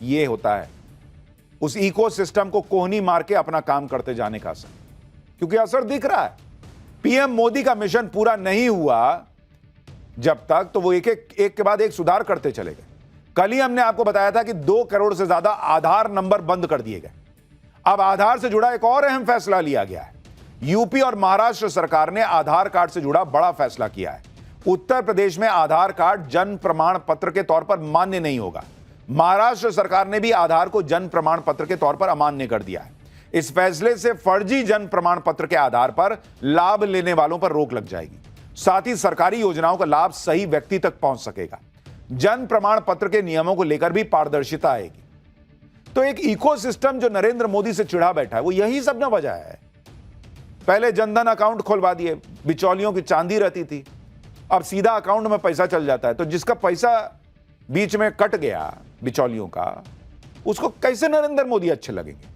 ये होता है उस इकोसिस्टम को कोहनी मार के अपना काम करते जाने का असर, क्योंकि असर दिख रहा है। पीएम मोदी का मिशन पूरा नहीं हुआ जब तक, तो वो एक के बाद एक सुधार करते चले गए। कल ही हमने आपको बताया था कि 2 करोड़ से ज्यादा आधार नंबर बंद कर दिए गए। अब आधार से जुड़ा एक और अहम फैसला लिया गया है। यूपी और महाराष्ट्र सरकार ने आधार कार्ड से जुड़ा बड़ा फैसला किया है। उत्तर प्रदेश में आधार कार्ड जन प्रमाण पत्र के तौर पर मान्य नहीं होगा। महाराष्ट्र सरकार ने भी आधार को जन प्रमाण पत्र के तौर पर अमान्य कर दिया है। इस फैसले से फर्जी जन प्रमाण पत्र के आधार पर लाभ लेने वालों पर रोक लग जाएगी। साथ ही सरकारी योजनाओं का लाभ सही व्यक्ति तक पहुंच सकेगा। जन प्रमाण पत्र के नियमों को लेकर भी पारदर्शिता आएगी। तो एक इकोसिस्टम जो नरेंद्र मोदी से चिढ़ा बैठा है, वो यही सब ना वजह है। पहले जनधन अकाउंट खुलवा दिए, बिचौलियों की चांदी रहती थी, अब सीधा अकाउंट में पैसा चल जाता है। तो जिसका पैसा बीच में कट गया बिचौलियों का, उसको कैसे नरेंद्र मोदी अच्छे लगेंगे?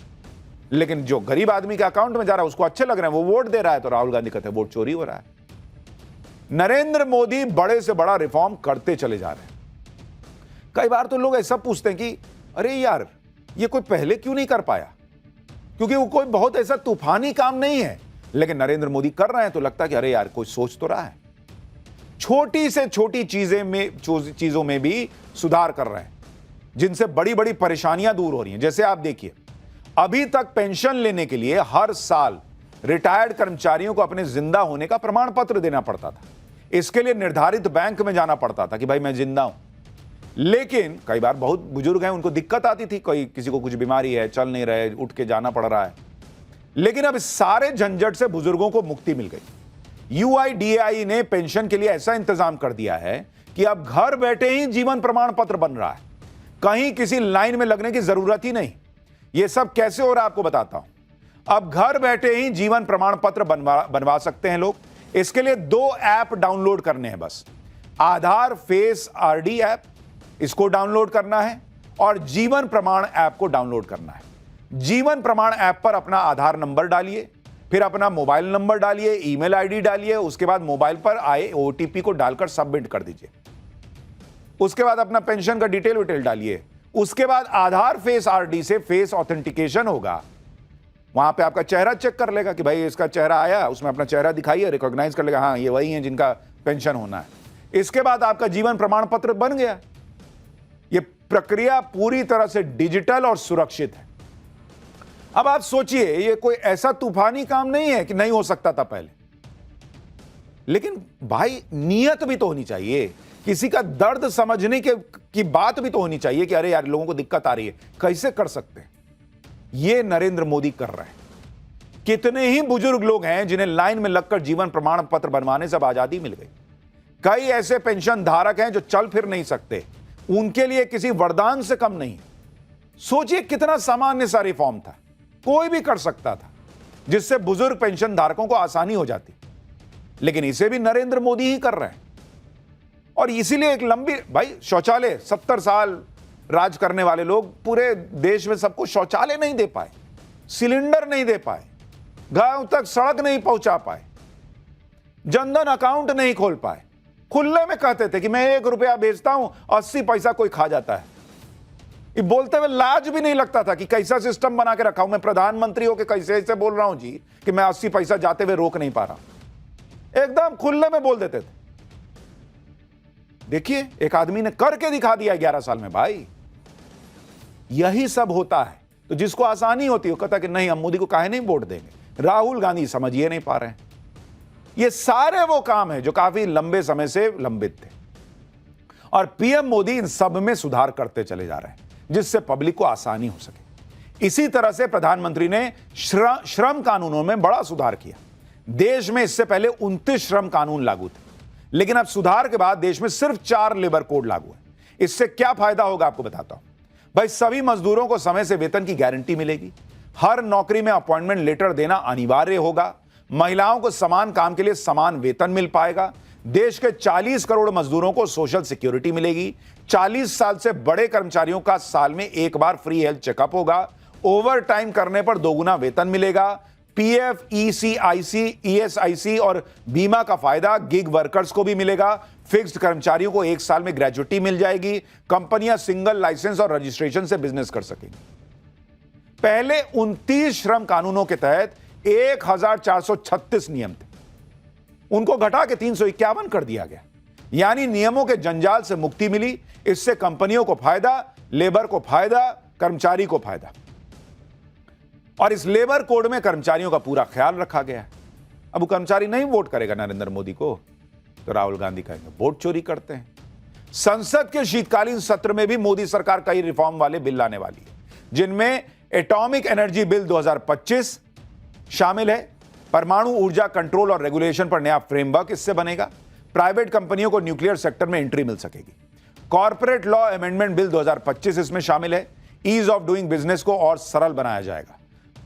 लेकिन जो गरीब आदमी के अकाउंट में जा रहा है उसको अच्छे लग रहे हैं, वो वोट दे रहा है। तो राहुल गांधी कहते हैं वोट चोरी हो रहा है। नरेंद्र मोदी बड़े से बड़ा रिफॉर्म करते चले जा रहे हैं। कई बार तो लोग ऐसा पूछते हैं कि अरे यार, ये कोई पहले क्यों नहीं कर पाया? क्योंकि वो कोई बहुत ऐसा तूफानी काम नहीं है, लेकिन नरेंद्र मोदी कर रहे हैं तो लगता है कि अरे यार, कोई सोच तो रहा है। छोटी से छोटी चीजों में भी सुधार कर रहे हैं, जिनसे बड़ी बड़ी परेशानियां दूर हो रही हैं। जैसे आप देखिए, अभी तक पेंशन लेने के लिए हर साल रिटायर्ड कर्मचारियों को अपने जिंदा होने का प्रमाण पत्र देना पड़ता था। इसके लिए निर्धारित बैंक में जाना पड़ता था कि भाई मैं जिंदा हूं। लेकिन कई बार बहुत बुजुर्ग हैं, उनको दिक्कत आती थी, कोई किसी को कुछ बीमारी है, चल नहीं रहे, उठ के जाना पड़ रहा है। लेकिन अब इस सारे झंझट से बुजुर्गों को मुक्ति मिल गई। यूआईडीएआई ने पेंशन के लिए ऐसा इंतजाम कर दिया है कि अब घर बैठे ही जीवन प्रमाण पत्र बन रहा है। कहीं किसी लाइन में लगने की जरूरत ही नहीं। यह सब कैसे हो रहा है आपको बताता हूं। अब घर बैठे ही जीवन प्रमाण पत्र बनवा सकते हैं लोग। इसके लिए 2 ऐप डाउनलोड करने हैं बस। आधार फेस आरडी ऐप, इसको डाउनलोड करना है, और जीवन प्रमाण ऐप को डाउनलोड करना है। जीवन प्रमाण ऐप पर अपना आधार नंबर डालिए, फिर अपना मोबाइल नंबर डालिए, ईमेल आईडी डालिए, उसके बाद मोबाइल पर आए ओटीपी को डालकर सबमिट कर दीजिए। उसके बाद अपना पेंशन का डिटेल डालिए। उसके बाद आधार फेस आरडी से फेस ऑथेंटिकेशन होगा। वहां पे आपका चेहरा चेक कर लेगा कि भाई इसका चेहरा आया, उसमें अपना चेहरा दिखाइए, रिकॉग्नाइज कर लेगा, हाँ ये वही है जिनका पेंशन होना है। इसके बाद आपका जीवन प्रमाण पत्र बन गया। यह प्रक्रिया पूरी तरह से डिजिटल और सुरक्षित है। अब आप सोचिए, यह कोई ऐसा तूफानी काम नहीं है कि नहीं हो सकता था पहले। लेकिन भाई, नियत भी तो होनी चाहिए, किसी का दर्द समझने की बात भी तो होनी चाहिए कि अरे यार, लोगों को दिक्कत आ रही है, कैसे कर सकते हैं। ये नरेंद्र मोदी कर रहे हैं। कितने ही बुजुर्ग लोग हैं जिन्हें लाइन में लगकर जीवन प्रमाण पत्र बनवाने से अब आजादी मिल गई। कई ऐसे पेंशन धारक हैं जो चल फिर नहीं सकते, उनके लिए किसी वरदान से कम नहीं। सोचिए कितना सामान्य सा रिफॉर्म था, कोई भी कर सकता था, जिससे बुजुर्ग पेंशन धारकों को आसानी हो जाती। लेकिन इसे भी नरेंद्र मोदी ही कर रहे हैं। और इसीलिए एक लंबी, भाई शौचालय, 70 साल राज करने वाले लोग पूरे देश में सबको शौचालय नहीं दे पाए, सिलेंडर नहीं दे पाए, गांव तक सड़क नहीं पहुंचा पाए, जनधन अकाउंट नहीं खोल पाए। खुले में कहते थे कि मैं 1 रुपया बेचता हूं, 80 पैसा कोई खा जाता है। ये बोलते हुए लाज भी नहीं लगता था कि कैसा सिस्टम बना के रखा हूं मैं, प्रधानमंत्री होकर कैसे ऐसे बोल रहा हूं जी कि मैं 80 पैसा जाते हुए रोक नहीं पा रहा। एकदम खुले में बोल देते थे। देखिए, एक आदमी ने करके दिखा दिया 11 साल में। भाई, यही सब होता है। तो जिसको आसानी होती है वो कहता कि नहीं, हम मोदी को काहे नहीं वोट देंगे। राहुल गांधी समझिए नहीं पा रहे हैं। ये सारे वो काम है जो काफी लंबे समय से लंबित थे, और पीएम मोदी इन सब में सुधार करते चले जा रहे हैं, जिससे पब्लिक को आसानी हो सके। इसी तरह से प्रधानमंत्री ने श्रम कानूनों में बड़ा सुधार किया। देश में इससे पहले 29 श्रम कानून लागू थे, लेकिन अब सुधार के बाद देश में सिर्फ 4 लेबर कोड लागू है। इससे क्या फायदा होगा आपको बताता हूं। भाई, सभी मजदूरों को समय से वेतन की गारंटी मिलेगी। हर नौकरी में अपॉइंटमेंट लेटर देना अनिवार्य होगा। महिलाओं को समान काम के लिए समान वेतन मिल पाएगा। देश के 40 करोड़ मजदूरों को सोशल सिक्योरिटी मिलेगी। 40 साल से बड़े कर्मचारियों का साल में 1 बार फ्री हेल्थ चेकअप होगा। ओवर टाइम करने पर 2 गुना वेतन मिलेगा। पीएफ, ईसीआईसी, ईएसआईसी और बीमा का फायदा गिग वर्कर्स को भी मिलेगा। फिक्स्ड कर्मचारियों को 1 साल में ग्रेजुटी मिल जाएगी, कंपनियां सिंगल लाइसेंस और रजिस्ट्रेशन से बिजनेस कर सकेंगी। पहले 29 श्रम कानूनों के तहत 1436 नियम थे, उनको घटा के 351 कर दिया गया। यानी नियमों के जंजाल से मुक्ति मिली। इससे कंपनियों को फायदा, लेबर को फायदा, कर्मचारी को फायदा। और इस लेबर कोड में कर्मचारियों का पूरा ख्याल रखा गया है। अब वो कर्मचारी नहीं वोट करेगा नरेंद्र मोदी को तो राहुल गांधी कहेंगे वोट चोरी करते हैं। संसद के शीतकालीन सत्र में भी मोदी सरकार कई रिफॉर्म वाले बिल लाने वाली है, जिनमें एटॉमिक एनर्जी बिल 2025 शामिल है। परमाणु ऊर्जा कंट्रोल और रेगुलेशन पर नया फ्रेमवर्क इससे बनेगा। प्राइवेट कंपनियों को न्यूक्लियर सेक्टर में एंट्री मिल सकेगी। कॉर्पोरेट लॉ अमेंडमेंट बिल 2025 इसमें शामिल है। ईज ऑफ डूइंग बिजनेस को और सरल बनाया जाएगा।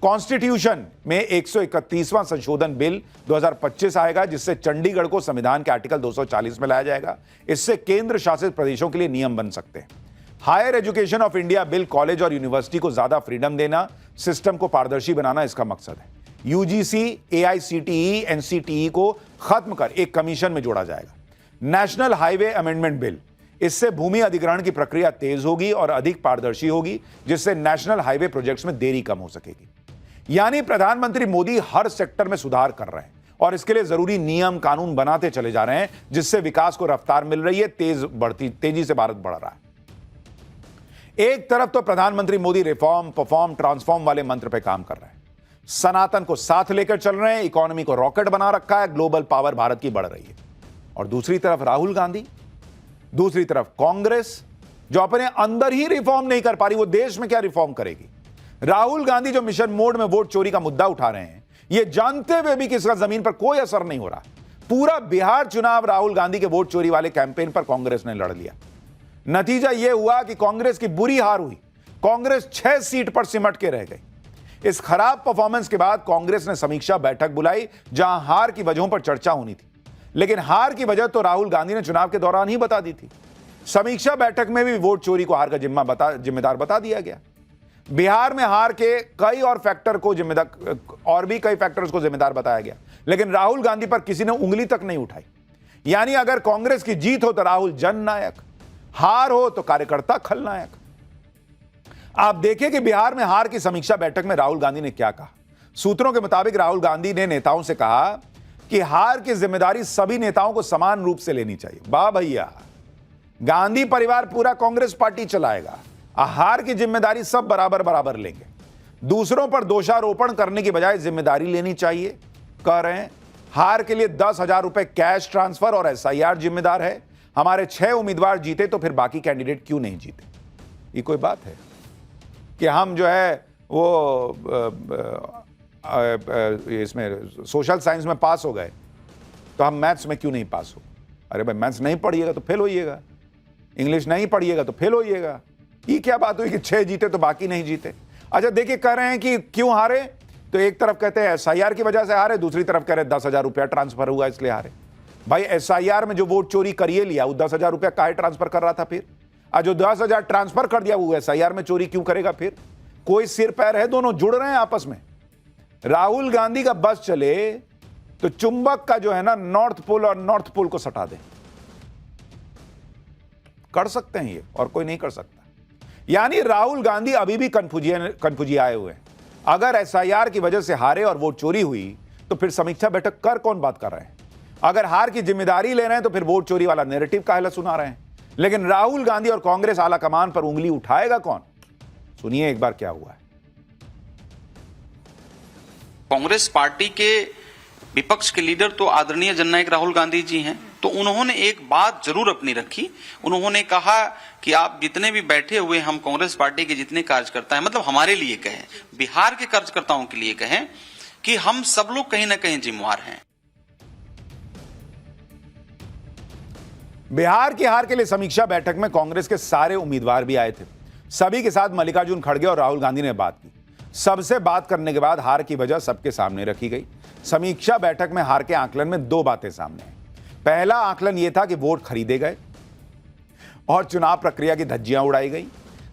कॉन्स्टिट्यूशन में 131वां संशोधन बिल 2025 आएगा, जिससे चंडीगढ़ को संविधान के आर्टिकल 240 में लाया जाएगा। इससे केंद्र शासित प्रदेशों के लिए नियम बन सकते हैं। Higher education of India bill college और यूनिवर्सिटी को ज्यादा फ्रीडम देना, सिस्टम को पारदर्शी बनाना इसका मकसद है। यूजीसी, एआईसीटीई, एनसीटीई को खत्म कर एक कमीशन में जोड़ा जाएगा। नेशनल हाईवे अमेंडमेंट बिल, इससे भूमि अधिग्रहण की प्रक्रिया तेज होगी और अधिक पारदर्शी होगी, जिससे नेशनल हाईवे प्रोजेक्ट्स में देरी कम हो सकेगी। यानी प्रधानमंत्री मोदी हर सेक्टर में सुधार कर रहे हैं और इसके लिए जरूरी नियम कानून बनाते चले जा रहे हैं, जिससे विकास को रफ्तार मिल रही है। तेजी से भारत बढ़ रहा है। एक तरफ तो प्रधानमंत्री मोदी रिफॉर्म, परफॉर्म, ट्रांसफॉर्म वाले मंत्र पे काम कर रहे हैं, सनातन को साथ लेकर चल रहे हैं, इकोनॉमी को रॉकेट बना रखा है, ग्लोबल पावर भारत की बढ़ रही है। और दूसरी तरफ राहुल गांधी, दूसरी तरफ कांग्रेस, जो अपने अंदर ही रिफॉर्म नहीं कर पा रही, वो देश में क्या रिफॉर्म करेगी। राहुल गांधी जो मिशन मोड में वोट चोरी का मुद्दा उठा रहे हैं, ये जानते हुए भी कि इसका जमीन पर कोई असर नहीं हो रहा। पूरा बिहार चुनाव राहुल गांधी के वोट चोरी वाले कैंपेन पर कांग्रेस ने लड़ लिया। नतीजा यह हुआ कि कांग्रेस की बुरी हार हुई। कांग्रेस 6 सीट पर सिमट के रह गई। इस खराब परफॉर्मेंस के बाद कांग्रेस ने समीक्षा बैठक बुलाई, जहां हार की वजहों पर चर्चा होनी थी। लेकिन हार की वजह तो राहुल गांधी ने चुनाव के दौरान ही बता दी थी। समीक्षा बैठक में भी वोट चोरी को हार का जिम्मेदार बता दिया गया। बिहार में हार के कई और फैक्टर्स को जिम्मेदार बताया गया, लेकिन राहुल गांधी पर किसी ने उंगली तक नहीं उठाई। यानी अगर कांग्रेस की जीत हो तो राहुल जननायक, हार हो तो कार्यकर्ता खलनायक। आप देखें कि बिहार में हार की समीक्षा बैठक में राहुल गांधी ने क्या कहा। सूत्रों के मुताबिक राहुल गांधी ने नेताओं से कहा कि हार की जिम्मेदारी सभी नेताओं को समान रूप से लेनी चाहिए। वाह भैया, गांधी परिवार पूरा कांग्रेस पार्टी चलाएगा, हार की जिम्मेदारी सब बराबर बराबर लेंगे। दूसरों पर दोषारोपण करने की बजाय जिम्मेदारी लेनी चाहिए। कह रहे हैं हार के लिए 10,000 रुपए कैश ट्रांसफर और एसआईआर जिम्मेदार है। हमारे 6 उम्मीदवार जीते तो फिर बाकी कैंडिडेट क्यों नहीं जीते। ये कोई बात है कि हम जो है वो इसमें सोशल साइंस में पास हो गए तो हम मैथ्स में क्यों नहीं पास हो। अरे भाई, मैथ्स नहीं पढ़िएगा तो फेल होइएगा, इंग्लिश नहीं पढ़िएगा तो फेल होइएगा। ये क्या बात हुई कि 6 जीते तो बाकी नहीं जीते। अच्छा देखिए, कह रहे हैं कि क्यों हारे, तो एक तरफ कहते हैं एसआईआर की वजह से हारे, दूसरी तरफ कह रहे हैं 10,000 रुपया ट्रांसफर हुआ इसलिए हारे। भाई एसआईआर में जो वोट चोरी करिए लिया, वो 10,000 रुपया काहे ट्रांसफर कर रहा था फिर। आज जो 10,000 ट्रांसफर कर दिया वो एसआईआर में चोरी क्यों करेगा फिर। कोई सिर पैर है, दोनों जुड़ रहे हैं आपस में। राहुल गांधी का बस चले तो चुंबक का जो है ना नॉर्थ पोल और नॉर्थ पोल को सटा दे। कर सकते हैं ये, और कोई नहीं कर सकता। यानी राहुल गांधी अभी भी कन्फ्यूजी आए हुए हैं। अगर एसआईआर की वजह से हारे और वोट चोरी हुई तो फिर समीक्षा बैठक कर कौन बात कर रहे हैं। अगर हार की जिम्मेदारी ले रहे हैं तो फिर वोट चोरी वाला नैरेटिव काहे सुना रहे हैं। लेकिन राहुल गांधी और कांग्रेस आला कमान पर उंगली उठाएगा कौन। सुनिए एक बार क्या हुआ है। कांग्रेस पार्टी के विपक्ष के लीडर तो आदरणीय जननायक राहुल गांधी जी हैं, तो उन्होंने एक बात जरूर अपनी रखी। उन्होंने कहा कि आप जितने भी बैठे हुए हम कांग्रेस पार्टी के जितने कार्यकर्ता हैं, मतलब हमारे लिए कहें, बिहार के कार्यकर्ताओं के लिए कहें, कि हम सब लोग कहीं ना कहीं जिम्मेवार हैं। बिहार की हार के लिए समीक्षा बैठक में कांग्रेस के सारे उम्मीदवार भी आए थे। सभी के साथ मल्लिकार्जुन खड़गे और राहुल गांधी ने बात की। सबसे बात करने के बाद हार की वजह सबके सामने रखी गई। समीक्षा बैठक में हार के आकलन में 2 बातें सामने आई। पहला आकलन यह था कि वोट खरीदे गए और चुनाव प्रक्रिया की धज्जियां उड़ाई गई।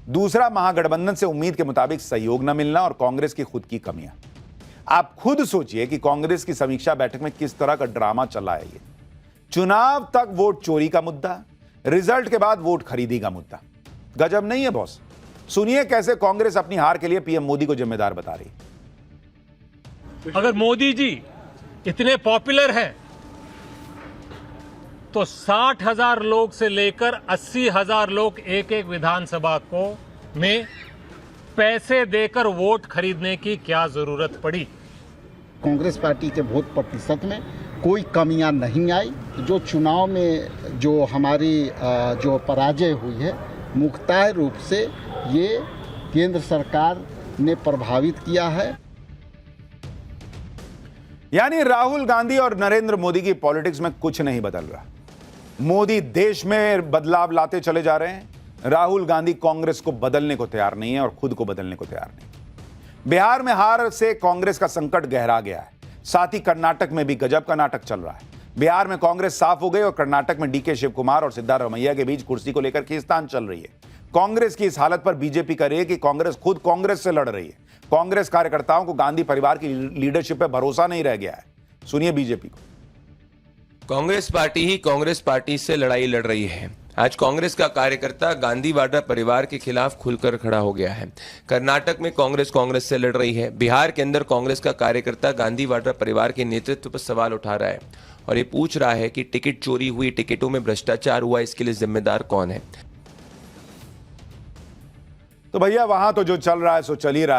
दूसरा, महागठबंधन से उम्मीद के मुताबिक सहयोग न मिलना और कांग्रेस की खुद की कमियां। आप खुद सोचिए कि कांग्रेस की समीक्षा बैठक में किस तरह का ड्रामा चला है। ये चुनाव तक वोट चोरी का मुद्दा, रिजल्ट के बाद वोट खरीदी का मुद्दा। गजब नहीं है बॉस? सुनिए कैसे कांग्रेस अपनी हार के लिए पीएम मोदी को जिम्मेदार बता रही है। अगर मोदी जी इतने पॉपुलर हैं तो 60,000 लोग से लेकर 80,000 लोग एक एक विधानसभा को में पैसे देकर वोट खरीदने की क्या जरूरत पड़ी? कांग्रेस पार्टी के वोट प्रतिशत में कोई कमियां नहीं आई। जो चुनाव में जो हमारी जो पराजय हुई है, मुख्तार रूप से ये केंद्र सरकार ने प्रभावित किया है। यानी राहुल गांधी और नरेंद्र मोदी की पॉलिटिक्स में कुछ नहीं बदल रहा। मोदी देश में बदलाव लाते चले जा रहे हैं, राहुल गांधी कांग्रेस को बदलने को तैयार नहीं है और खुद को बदलने को तैयार नहीं। बिहार में हार से कांग्रेस का संकट गहरा गया है, साथ ही कर्नाटक में भी गजब का नाटक चल रहा है। बिहार में कांग्रेस साफ हो गई और कर्नाटक में डीके शिव कुमार और सिद्धारमैया के बीच कुर्सी को लेकर खींचतान चल रही है। कांग्रेस की इस हालत पर बीजेपी कह रही है कि कांग्रेस खुद कांग्रेस से लड़ रही है। कांग्रेस कार्यकर्ताओं को गांधी परिवार की लीडरशिप पर भरोसा नहीं रह गया है। सुनिए बीजेपी को। कांग्रेस पार्टी ही कांग्रेस पार्टी से लड़ाई लड़ रही है। आज कांग्रेस का कार्यकर्ता गांधी वाड्रा परिवार के खिलाफ खुलकर खड़ा हो गया है। कर्नाटक में कांग्रेस कांग्रेस से लड़ रही है। बिहार के अंदर कांग्रेस का कार्यकर्ता गांधी वाड्रा परिवार के नेतृत्व पर सवाल उठा रहा है और ये पूछ रहा है कि टिकट चोरी हुई, टिकटों में भ्रष्टाचार हुआ, इसके लिए जिम्मेदार कौन है? तो भैया वहां तो जो चल रहा है सो चल ही रहा है।